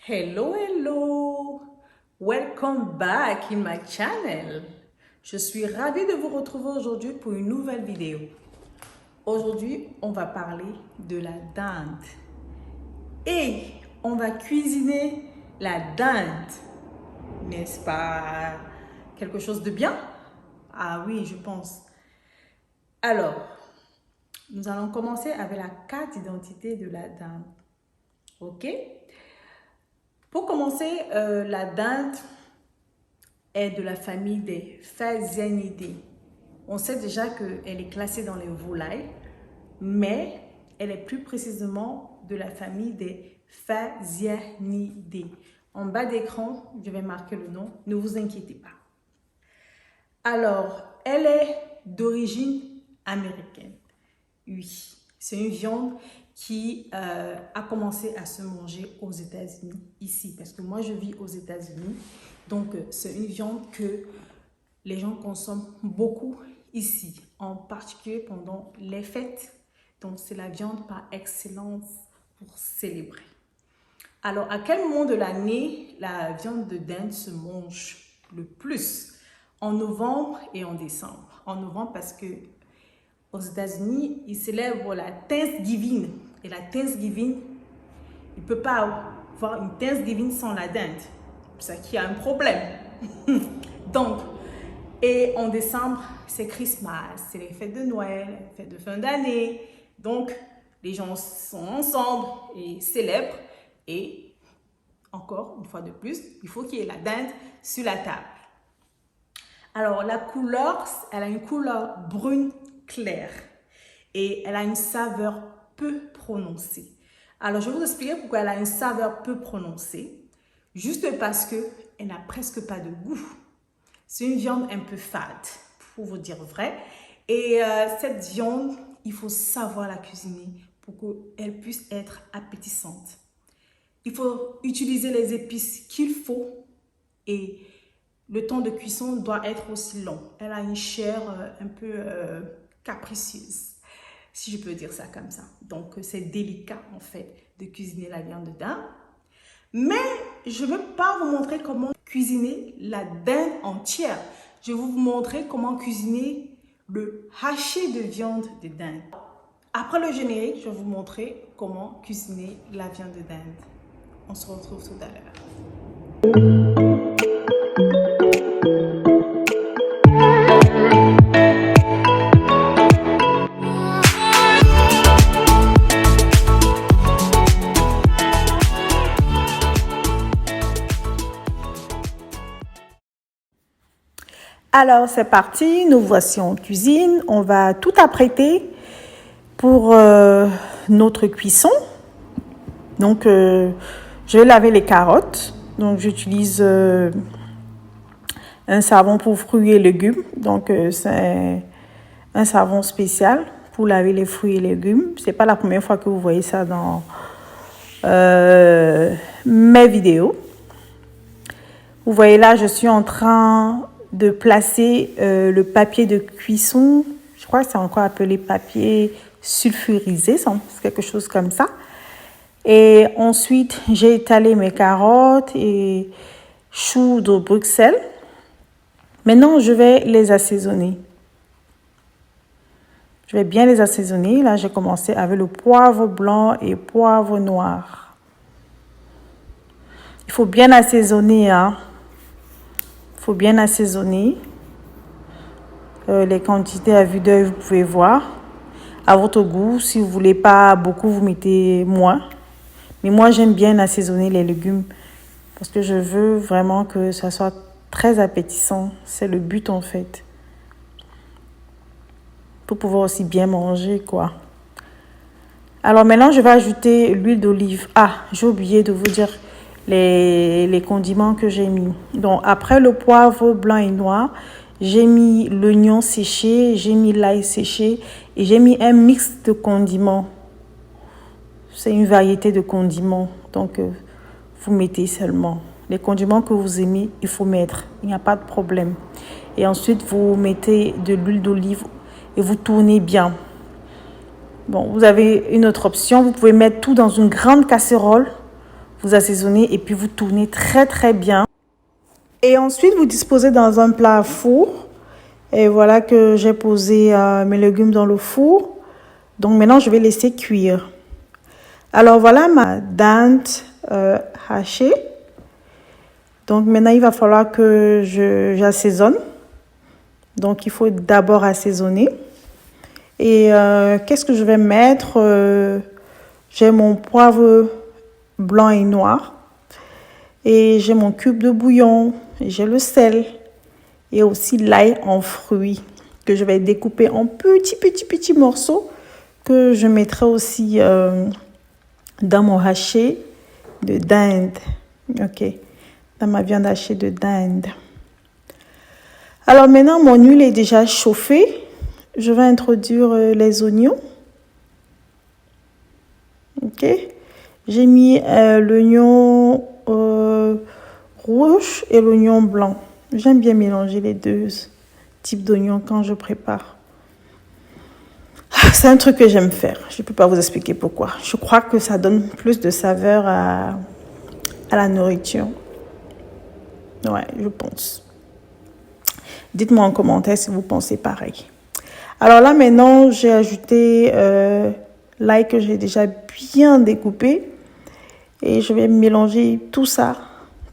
Hello, hello! Welcome back in my channel. Je suis ravie de vous retrouver aujourd'hui pour une nouvelle vidéo. Aujourd'hui, on va parler de la dinde. Et on va cuisiner la dinde. N'est-ce pas quelque chose de bien? Ah oui, je pense. Alors, nous allons commencer avec la carte d'identité de la dinde. Ok? Pour commencer, la dinde est de la famille des Phasianidés. On sait déjà qu'elle est classée dans les volailles, mais elle est plus précisément de la famille des Phasianidés. En bas d'écran, je vais marquer le nom, ne vous inquiétez pas. Alors, elle est d'origine américaine. Oui, c'est une viande qui a commencé à se manger aux États-Unis, ici, parce que moi je vis aux États-Unis, donc c'est une viande que les gens consomment beaucoup ici, en particulier pendant les fêtes. Donc c'est la viande par excellence pour célébrer. Alors à quel moment de l'année la viande de dinde se mange le plus? En novembre et en décembre. En novembre parce que aux États-Unis, ils célèbrent la Thanksgiving. Et la Thanksgiving, il ne peut pas avoir une Thanksgiving sans la dinde. C'est ça qu'il y a un problème. Donc, et en décembre, c'est Christmas, c'est les fêtes de Noël, les fêtes de fin d'année. Donc, les gens sont ensemble et célèbrent. Et encore, une fois de plus, il faut qu'il y ait la dinde sur la table. Alors, la couleur, elle a une couleur brune claire et elle a une saveur peu prononcée. Alors, je vais vous expliquer pourquoi elle a une saveur peu prononcée. Juste parce qu'elle n'a presque pas de goût. C'est une viande un peu fade, pour vous dire vrai. Et cette viande, il faut savoir la cuisiner pour qu'elle puisse être appétissante. Il faut utiliser les épices qu'il faut et le temps de cuisson doit être aussi long. Elle a une chair un peu capricieuse, si je peux dire ça comme ça. Donc, c'est délicat, en fait, de cuisiner la viande de dinde. Mais je ne veux pas vous montrer comment cuisiner la dinde entière. Je vais vous montrer comment cuisiner le haché de viande de dinde. Après le générique, je vais vous montrer comment cuisiner la viande de dinde. On se retrouve tout à l'heure. Alors, c'est parti, nous voici en cuisine. On va tout apprêter pour notre cuisson. Donc, je vais laver les carottes. Donc, j'utilise un savon pour fruits et légumes. Donc, c'est un savon spécial pour laver les fruits et légumes. Ce n'est pas la première fois que vous voyez ça dans mes vidéos. Vous voyez là, je suis en train de placer le papier de cuisson, je crois que c'est encore appelé papier sulfurisé, c'est quelque chose comme ça. Et ensuite, j'ai étalé mes carottes et choux de Bruxelles. Maintenant, je vais les assaisonner. Je vais bien les assaisonner. Là, j'ai commencé avec le poivre blanc et poivre noir. Il faut bien assaisonner, hein. Il faut bien assaisonner. Les quantités à vue d'œil, vous pouvez voir. À votre goût, si vous ne voulez pas beaucoup, vous mettez moins. Mais moi, j'aime bien assaisonner les légumes parce que je veux vraiment que ça soit très appétissant. C'est le but en fait. Pour pouvoir aussi bien manger, quoi. Alors maintenant, je vais ajouter l'huile d'olive. Ah, j'ai oublié de vous dire les condiments que j'ai mis. Donc, après le poivre blanc et noir, j'ai mis l'oignon séché, j'ai mis l'ail séché et j'ai mis un mix de condiments. C'est une variété de condiments. Donc, vous mettez seulement les condiments que vous aimez, il faut mettre. Il n'y a pas de problème. Et ensuite, vous mettez de l'huile d'olive et vous tournez bien. Bon, vous avez une autre option. Vous pouvez mettre tout dans une grande casserole. Vous assaisonnez et puis vous tournez très bien. Et ensuite, vous disposez dans un plat à four. Et voilà que j'ai posé mes légumes dans le four. Donc maintenant, je vais laisser cuire. Alors voilà ma dinde hachée. Donc maintenant, il va falloir que j'assaisonne. Donc il faut d'abord assaisonner. Et qu'est-ce que je vais mettre? J'ai mon poivre blanc et noir. Et j'ai mon cube de bouillon. J'ai le sel. Et aussi l'ail en fruits que je vais découper en petits morceaux que je mettrai aussi dans mon haché de dinde. Ok, dans ma viande hachée de dinde. Alors maintenant, mon huile est déjà chauffée. Je vais introduire les oignons. Ok, j'ai mis l'oignon rouge et l'oignon blanc. J'aime bien mélanger les deux types d'oignons quand je prépare. C'est un truc que j'aime faire. Je ne peux pas vous expliquer pourquoi. Je crois que ça donne plus de saveur à la nourriture. Ouais, je pense. Dites-moi en commentaire si vous pensez pareil. Alors là, maintenant, j'ai ajouté l'ail que j'ai déjà bien découpé. Et je vais mélanger tout ça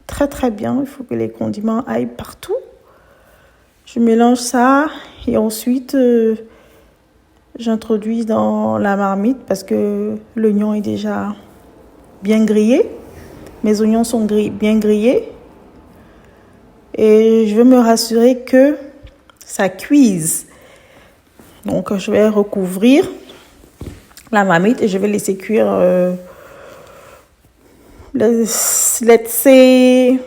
très bien. Il faut que les condiments aillent partout. Je mélange ça et ensuite j'introduis dans la marmite parce que l'oignon est déjà bien grillé. Mes oignons sont bien grillés. Et je veux me rassurer que ça cuise. Donc je vais recouvrir la marmite et je vais laisser cuire let's say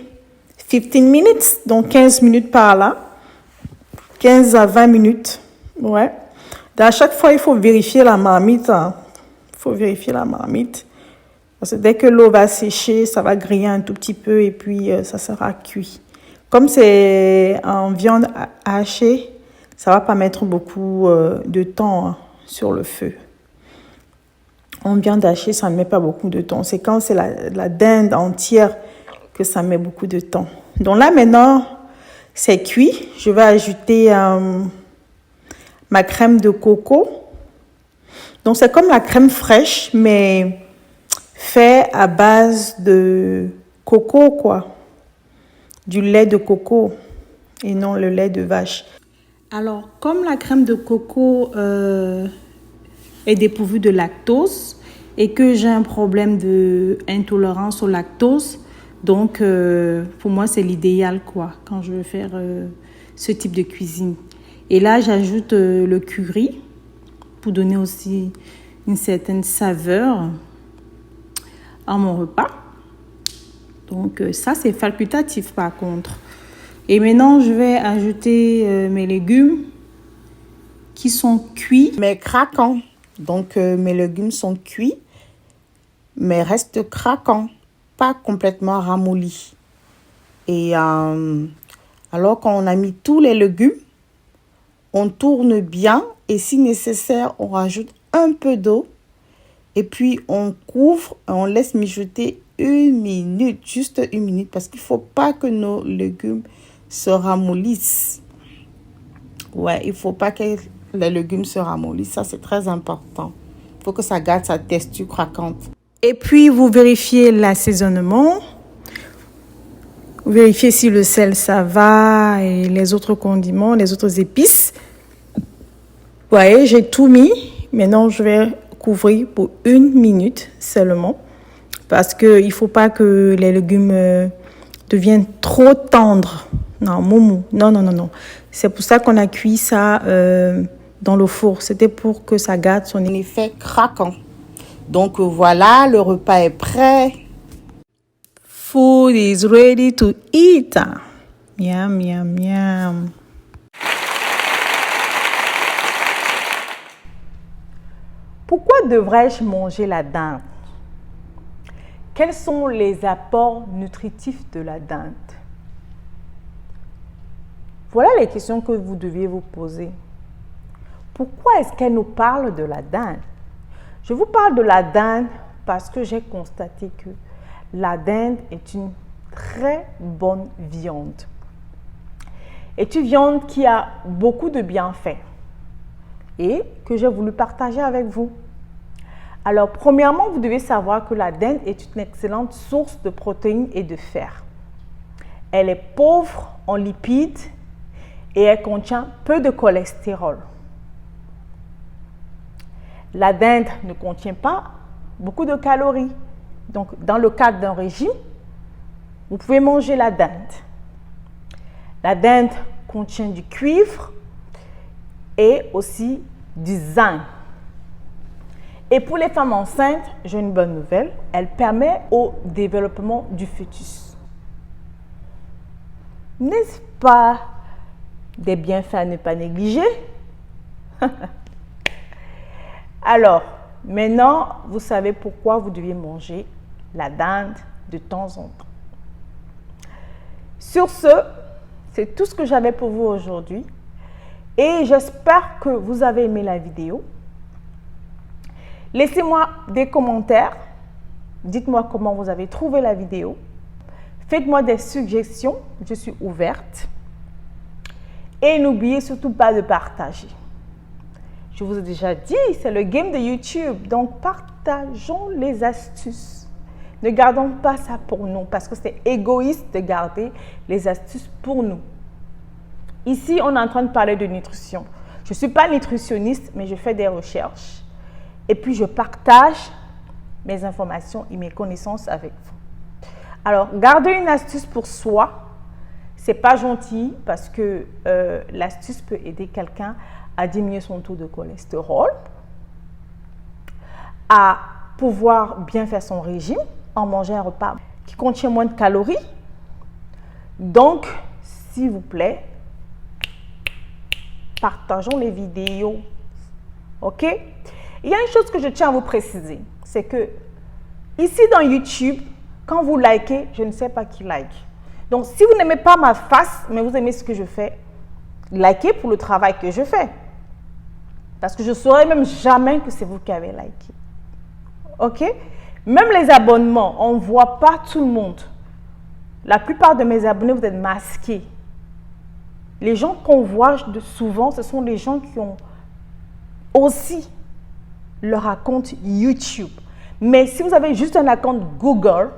15 minutes, donc 15 minutes par là. 15 à 20 minutes. Ouais. À chaque fois, il faut vérifier la marmite. Hein. Il faut vérifier la marmite. Parce que dès que l'eau va sécher, ça va griller un tout petit peu et puis ça sera cuit. Comme c'est en viande hachée, ça va pas mettre beaucoup de temps sur le feu. En viande hachée, ça ne met pas beaucoup de temps. C'est quand c'est la dinde entière que ça met beaucoup de temps. Donc là, maintenant, c'est cuit. Je vais ajouter ma crème de coco. Donc, c'est comme la crème fraîche, mais fait à base de coco, quoi. Du lait de coco et non le lait de vache. Alors, comme la crème de coco est dépourvue de lactose et que j'ai un problème d'intolérance au lactose, donc pour moi, c'est l'idéal, quoi, quand je veux faire ce type de cuisine. Et là, j'ajoute le curry pour donner aussi une certaine saveur à mon repas. Donc ça, c'est facultatif par contre. Et maintenant, je vais ajouter mes légumes qui sont cuits. Mais craquants. Donc mes légumes sont cuits, mais restent craquants, pas complètement ramollis. Et alors qu'on a mis tous les légumes, on tourne bien et si nécessaire, on rajoute un peu d'eau et puis on couvre et on laisse mijoter 1 minute, juste 1 minute parce qu'il ne faut pas que nos légumes se ramollissent. Ouais, il ne faut pas que les légumes se ramollissent, ça c'est très important. Il faut que ça garde sa texture craquante. Et puis vous vérifiez l'assaisonnement. Vous vérifiez si le sel ça va et les autres condiments, les autres épices. Vous voyez, j'ai tout mis. Maintenant, je vais couvrir pour 1 minute seulement. Parce qu'il ne faut pas que les légumes deviennent trop tendres. Non, moumou. Non. C'est pour ça qu'on a cuit ça dans le four. C'était pour que ça garde son effet craquant. Donc voilà, le repas est prêt. Food is ready to eat. Miam, miam, miam. Pourquoi devrais-je manger la dinde? Quels sont les apports nutritifs de la dinde? Voilà les questions que vous deviez vous poser. Pourquoi est-ce qu'elle nous parle de la dinde? Je vous parle de la dinde parce que j'ai constaté que la dinde est une très bonne viande. C'est une viande qui a beaucoup de bienfaits et que j'ai voulu partager avec vous. Alors, premièrement, vous devez savoir que la dinde est une excellente source de protéines et de fer. Elle est pauvre en lipides et elle contient peu de cholestérol. La dinde ne contient pas beaucoup de calories. Donc, dans le cadre d'un régime, vous pouvez manger la dinde. La dinde contient du cuivre et aussi du zinc. Et pour les femmes enceintes, j'ai une bonne nouvelle, elle permet au développement du fœtus. N'est-ce pas des bienfaits à ne pas négliger? Alors, maintenant, vous savez pourquoi vous devez manger la dinde de temps en temps. Sur ce, c'est tout ce que j'avais pour vous aujourd'hui et j'espère que vous avez aimé la vidéo. Laissez-moi des commentaires, dites-moi comment vous avez trouvé la vidéo. Faites-moi des suggestions, je suis ouverte. Et n'oubliez surtout pas de partager. Je vous ai déjà dit, c'est le game de YouTube, donc partageons les astuces. Ne gardons pas ça pour nous parce que c'est égoïste de garder les astuces pour nous. Ici, on est en train de parler de nutrition. Je ne suis pas nutritionniste, mais je fais des recherches. Et puis, je partage mes informations et mes connaissances avec vous. Alors, garder une astuce pour soi, ce n'est pas gentil parce que l'astuce peut aider quelqu'un à diminuer son taux de cholestérol, à pouvoir bien faire son régime, en manger un repas qui contient moins de calories. Donc, s'il vous plaît, partageons les vidéos. OK? Il y a une chose que je tiens à vous préciser, c'est que ici dans YouTube, quand vous likez, je ne sais pas qui like. Donc, si vous n'aimez pas ma face, mais vous aimez ce que je fais, likez pour le travail que je fais. Parce que je ne saurais même jamais que c'est vous qui avez liké. OK? Même les abonnements, on ne voit pas tout le monde. La plupart de mes abonnés, vous êtes masqués. Les gens qu'on voit souvent, ce sont les gens qui ont aussi leur compte YouTube. Mais si vous avez juste un compte Google,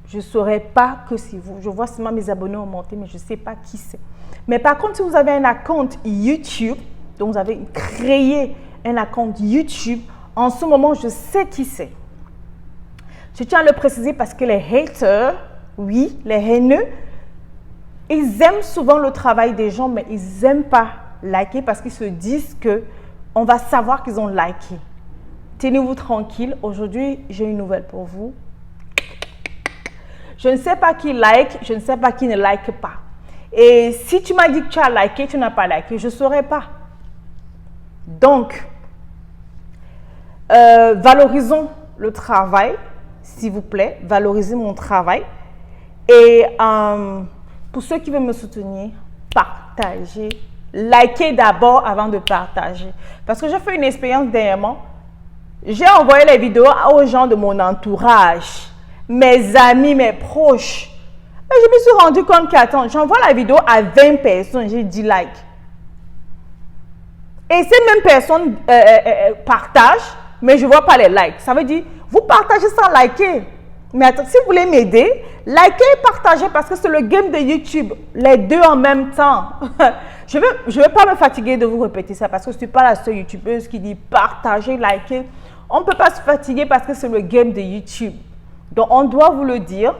je ne saurais pas que c'est vous. Je vois seulement mes abonnés augmenter, mais je ne sais pas qui c'est. Mais par contre, si vous avez un compte YouTube, donc vous avez créé un compte YouTube, en ce moment, je sais qui c'est. Je tiens à le préciser parce que les haters, oui, les haineux, ils aiment souvent le travail des gens, mais ils n'aiment pas liker parce qu'ils se disent qu'on va savoir qu'ils ont liké. Tenez-vous tranquille. Aujourd'hui, j'ai une nouvelle pour vous. Je ne sais pas qui like, je ne sais pas qui ne like pas. Et si tu m'as dit que tu as liké, tu n'as pas liké, je ne saurais pas. Donc, valorisons le travail, s'il vous plaît. Valorisez mon travail. Et pour ceux qui veulent me soutenir, partagez. Likez d'abord avant de partager. Parce que j'ai fait une expérience dernièrement. J'ai envoyé les vidéos aux gens de mon entourage, mes amis, mes proches. Et je me suis rendu compte qu'attends, j'envoie la vidéo à 20 personnes, j'ai 10 likes. Et ces mêmes personnes partagent, mais je ne vois pas les likes. Ça veut dire, vous partagez sans liker. Mais attends, si vous voulez m'aider, likez et partagez parce que c'est le game de YouTube. Les deux en même temps. Je ne vais pas me fatiguer de vous répéter ça parce que je ne suis pas la seule YouTubeuse qui dit partagez, likez. On ne peut pas se fatiguer parce que c'est le game de YouTube. Donc, on doit vous le dire.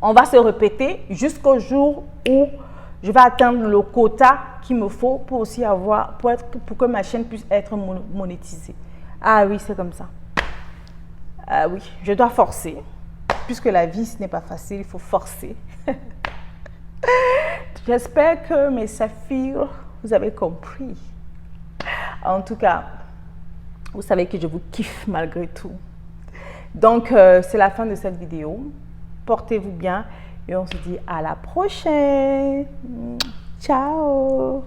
On va se répéter jusqu'au jour où je vais atteindre le quota qu'il me faut pour aussi avoir, pour que ma chaîne puisse être monétisée. Ah oui, c'est comme ça. Ah oui, je dois forcer. Puisque la vie, ce n'est pas facile, il faut forcer. J'espère que mes saphirs, vous avez compris. En tout cas, vous savez que je vous kiffe malgré tout. Donc, c'est la fin de cette vidéo. Portez-vous bien et on se dit à la prochaine. Ciao.